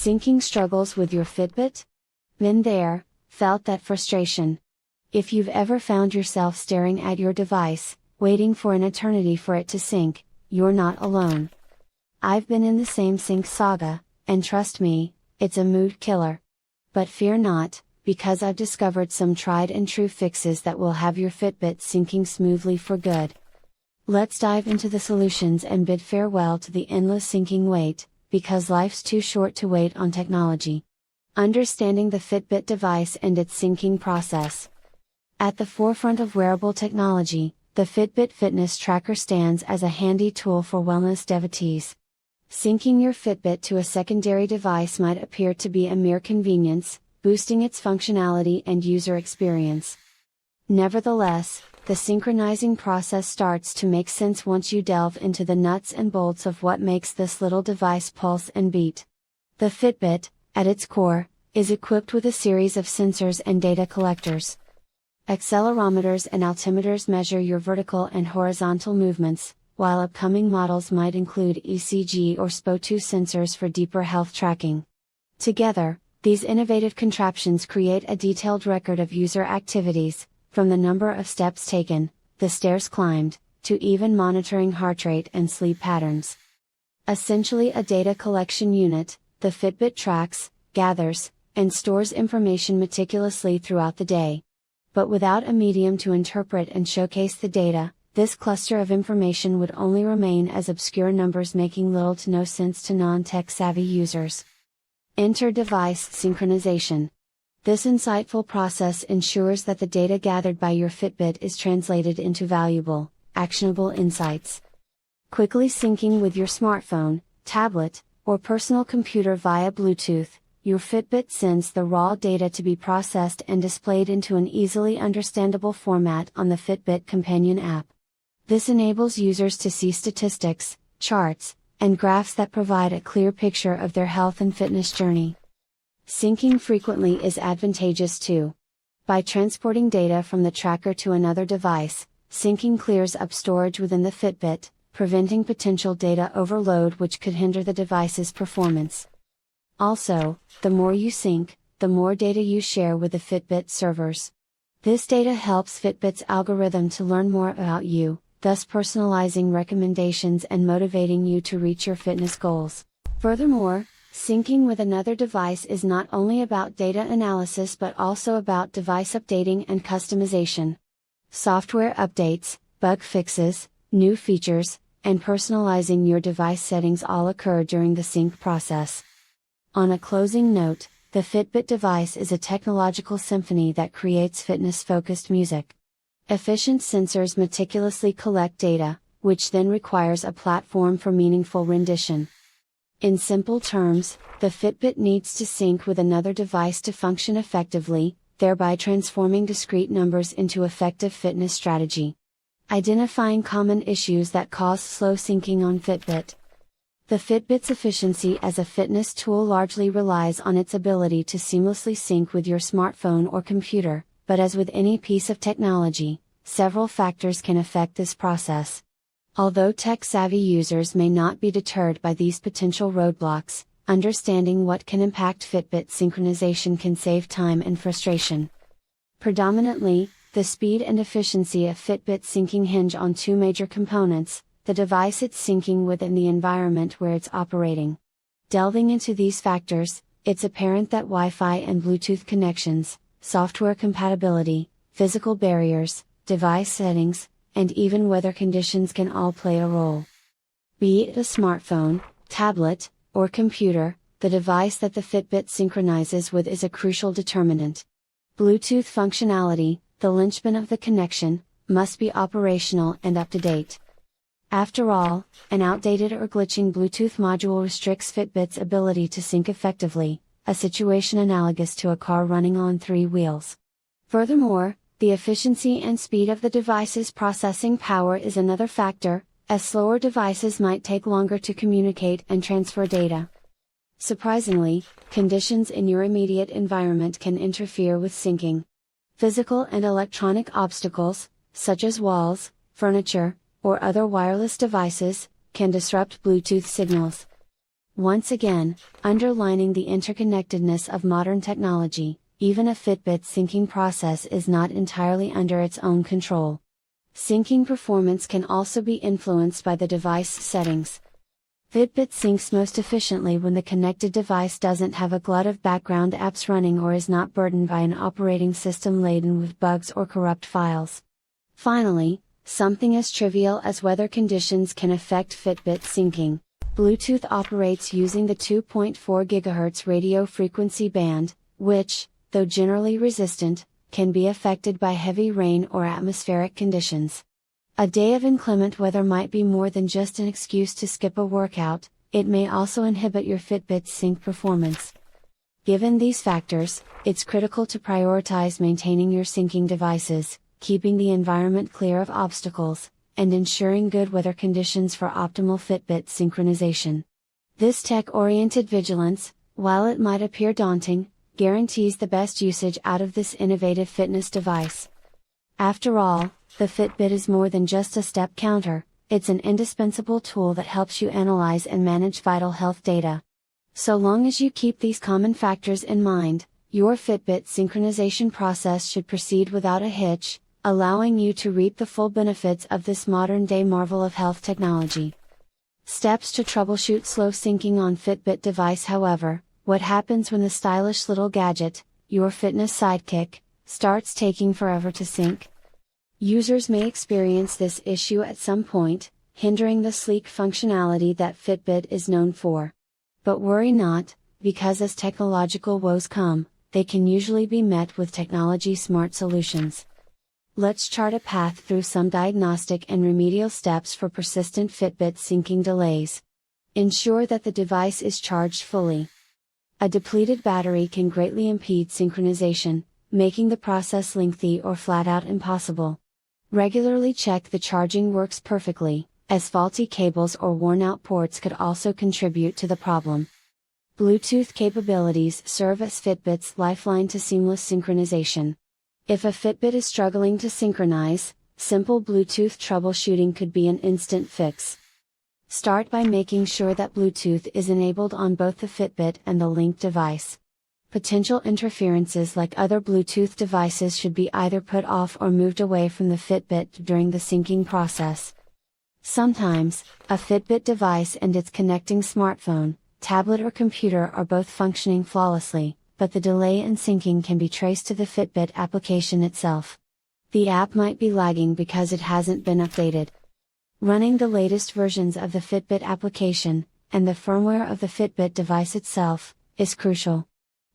Syncing struggles with your Fitbit? Been there, felt that frustration. If you've ever found yourself staring at your device, waiting for an eternity for it to sync, you're not alone. I've been in the same sync saga, and trust me, it's a mood killer. But fear not, because I've discovered some tried and true fixes that will have your Fitbit syncing smoothly for good. Let's dive into the solutions and bid farewell to the endless syncing wait, because life's too short to wait on technology. Understanding the Fitbit device and its syncing process. At the forefront of wearable technology, the Fitbit fitness tracker stands as a handy tool for wellness devotees. Syncing your Fitbit to a secondary device might appear to be a mere convenience, boosting its functionality and user experience. Nevertheless, the synchronizing process starts to make sense once you delve into the nuts and bolts of what makes this little device pulse and beat. The Fitbit, at its core, is equipped with a series of sensors and data collectors. Accelerometers and altimeters measure your vertical and horizontal movements, while upcoming models might include ECG or SPO2 sensors for deeper health tracking. Together, these innovative contraptions create a detailed record of user activities, from the number of steps taken, the stairs climbed, to even monitoring heart rate and sleep patterns. Essentially a data collection unit, the Fitbit tracks, gathers, and stores information meticulously throughout the day. But without a medium to interpret and showcase the data, this cluster of information would only remain as obscure numbers, making little to no sense to non-tech savvy users. Enter device synchronization. This insightful process ensures that the data gathered by your Fitbit is translated into valuable, actionable insights. Quickly syncing with your smartphone, tablet, or personal computer via Bluetooth, your Fitbit sends the raw data to be processed and displayed into an easily understandable format on the Fitbit companion app. This enables users to see statistics, charts, and graphs that provide a clear picture of their health and fitness journey. Syncing frequently is advantageous too. By transporting data from the tracker to another device, syncing clears up storage within the Fitbit, preventing potential data overload which could hinder the device's performance. Also, the more you sync, the more data you share with the Fitbit servers. This data helps Fitbit's algorithm to learn more about you, thus personalizing recommendations and motivating you to reach your fitness goals. Furthermore, syncing with another device is not only about data analysis but also about device updating and customization. Software updates, bug fixes, new features, and personalizing your device settings all occur during the sync process. On a closing note, the Fitbit device is a technological symphony that creates fitness-focused music. Efficient sensors meticulously collect data, which then requires a platform for meaningful rendition. In simple terms, the Fitbit needs to sync with another device to function effectively, thereby transforming discrete numbers into effective fitness strategy. Identifying common issues that cause slow syncing on Fitbit. The Fitbit's efficiency as a fitness tool largely relies on its ability to seamlessly sync with your smartphone or computer, but as with any piece of technology, several factors can affect this process. Although tech-savvy users may not be deterred by these potential roadblocks, understanding what can impact Fitbit synchronization can save time and frustration. Predominantly, the speed and efficiency of Fitbit syncing hinge on two major components: the device it's syncing with and the environment where it's operating. Delving into these factors, it's apparent that Wi-Fi and Bluetooth connections, software compatibility, physical barriers, device settings, and even weather conditions can all play a role. Be it a smartphone, tablet, or computer, the device that the Fitbit synchronizes with is a crucial determinant. Bluetooth functionality, the linchpin of the connection, must be operational and up to date. After all, an outdated or glitching Bluetooth module restricts Fitbit's ability to sync effectively, a situation analogous to a car running on three wheels. Furthermore, the efficiency and speed of the device's processing power is another factor, as slower devices might take longer to communicate and transfer data. Surprisingly, conditions in your immediate environment can interfere with syncing. Physical and electronic obstacles, such as walls, furniture, or other wireless devices, can disrupt Bluetooth signals. Once again, underlining the interconnectedness of modern technology, even a Fitbit syncing process is not entirely under its own control. Syncing performance can also be influenced by the device settings. Fitbit syncs most efficiently when the connected device doesn't have a glut of background apps running or is not burdened by an operating system laden with bugs or corrupt files. Finally, something as trivial as weather conditions can affect Fitbit syncing. Bluetooth operates using the 2.4 GHz radio frequency band, which, though generally resistant, can be affected by heavy rain or atmospheric conditions. A day of inclement weather might be more than just an excuse to skip a workout, it may also inhibit your Fitbit's sync performance. Given these factors, it's critical to prioritize maintaining your syncing devices, keeping the environment clear of obstacles, and ensuring good weather conditions for optimal Fitbit synchronization. This tech-oriented vigilance, while it might appear daunting, guarantees the best usage out of this innovative fitness device. After all, the Fitbit is more than just a step counter, it's an indispensable tool that helps you analyze and manage vital health data. So long as you keep these common factors in mind, your Fitbit synchronization process should proceed without a hitch, allowing you to reap the full benefits of this modern-day marvel of health technology. Steps to troubleshoot slow syncing on Fitbit device. However, what happens when the stylish little gadget, your fitness sidekick, starts taking forever to sync? Users may experience this issue at some point, hindering the sleek functionality that Fitbit is known for. But worry not, because as technological woes come, they can usually be met with technology-smart solutions. Let's chart a path through some diagnostic and remedial steps for persistent Fitbit syncing delays. Ensure that the device is charged fully. A depleted battery can greatly impede synchronization, making the process lengthy or flat out impossible. Regularly check the charging works perfectly, as faulty cables or worn out ports could also contribute to the problem. Bluetooth capabilities serve as Fitbit's lifeline to seamless synchronization. If a Fitbit is struggling to synchronize, simple Bluetooth troubleshooting could be an instant fix. Start by making sure that Bluetooth is enabled on both the Fitbit and the linked device. Potential interferences like other Bluetooth devices should be either put off or moved away from the Fitbit during the syncing process. Sometimes, a Fitbit device and its connecting smartphone, tablet or computer are both functioning flawlessly, but the delay in syncing can be traced to the Fitbit application itself. The app might be lagging because it hasn't been updated. Running the latest versions of the Fitbit application, and the firmware of the Fitbit device itself, is crucial.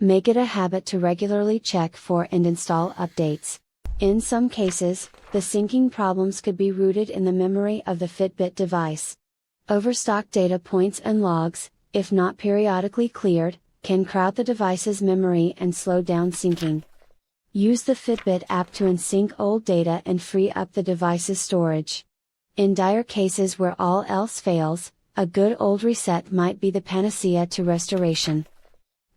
Make it a habit to regularly check for and install updates. In some cases, the syncing problems could be rooted in the memory of the Fitbit device. Overstocked data points and logs, if not periodically cleared, can crowd the device's memory and slow down syncing. Use the Fitbit app to unsync old data and free up the device's storage. In dire cases where all else fails, a good old reset might be the panacea to restoration.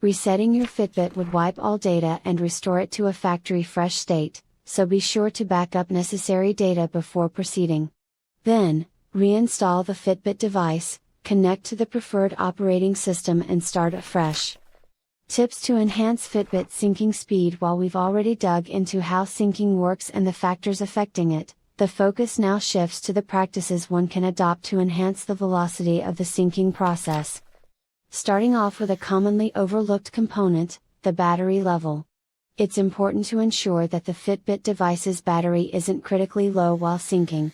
Resetting your Fitbit would wipe all data and restore it to a factory-fresh state, so be sure to back up necessary data before proceeding. Then, reinstall the Fitbit device, connect to the preferred operating system and start afresh. Tips to enhance Fitbit syncing speed. While we've already dug into how syncing works and the factors affecting it, the focus now shifts to the practices one can adopt to enhance the velocity of the syncing process. Starting off with a commonly overlooked component, the battery level. It's important to ensure that the Fitbit device's battery isn't critically low while syncing.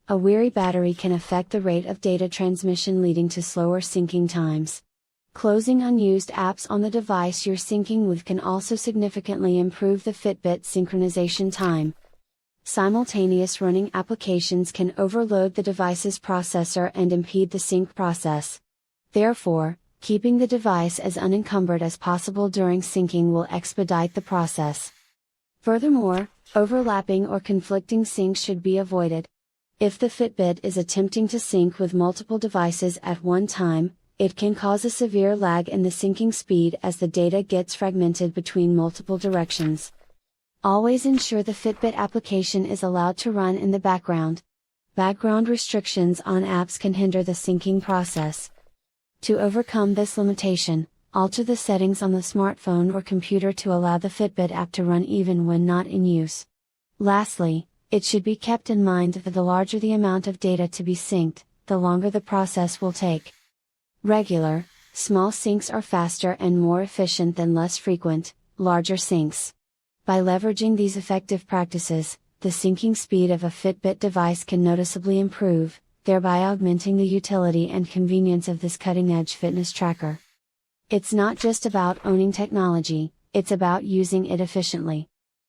A weary battery can affect the rate of data transmission, leading to slower syncing times. Closing unused apps on the device you're syncing with can also significantly improve the Fitbit synchronization time. Simultaneous running applications can overload the device's processor and impede the sync process. Therefore, keeping the device as unencumbered as possible during syncing will expedite the process. Furthermore, overlapping or conflicting syncs should be avoided. If the Fitbit is attempting to sync with multiple devices at one time, it can cause a severe lag in the syncing speed as the data gets fragmented between multiple directions. Always ensure the Fitbit application is allowed to run in the background. Background restrictions on apps can hinder the syncing process. To overcome this limitation, alter the settings on the smartphone or computer to allow the Fitbit app to run even when not in use. Lastly, it should be kept in mind that the larger the amount of data to be synced, the longer the process will take. Regular, small syncs are faster and more efficient than less frequent, larger syncs. By leveraging these effective practices, the syncing speed of a Fitbit device can noticeably improve, thereby augmenting the utility and convenience of this cutting-edge fitness tracker. It's not just about owning technology, it's about using it efficiently.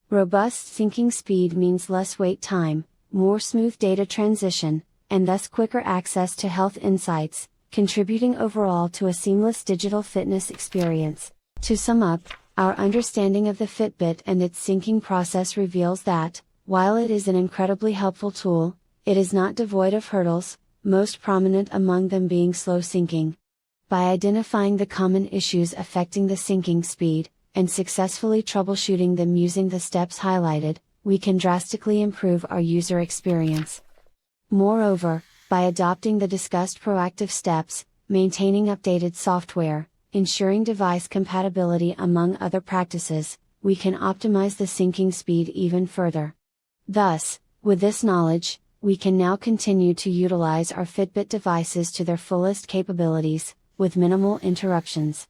Robust syncing speed means less wait time, more smooth data transition, and thus quicker access to health insights, contributing overall to a seamless digital fitness experience. To sum up, our understanding of the Fitbit and its syncing process reveals that, while it is an incredibly helpful tool, it is not devoid of hurdles, most prominent among them being slow syncing. By identifying the common issues affecting the syncing speed, and successfully troubleshooting them using the steps highlighted, we can drastically improve our user experience. Moreover, by adopting the discussed proactive steps, maintaining updated software, ensuring device compatibility among other practices, we can optimize the syncing speed even further. Thus, with this knowledge, we can now continue to utilize our Fitbit devices to their fullest capabilities, with minimal interruptions.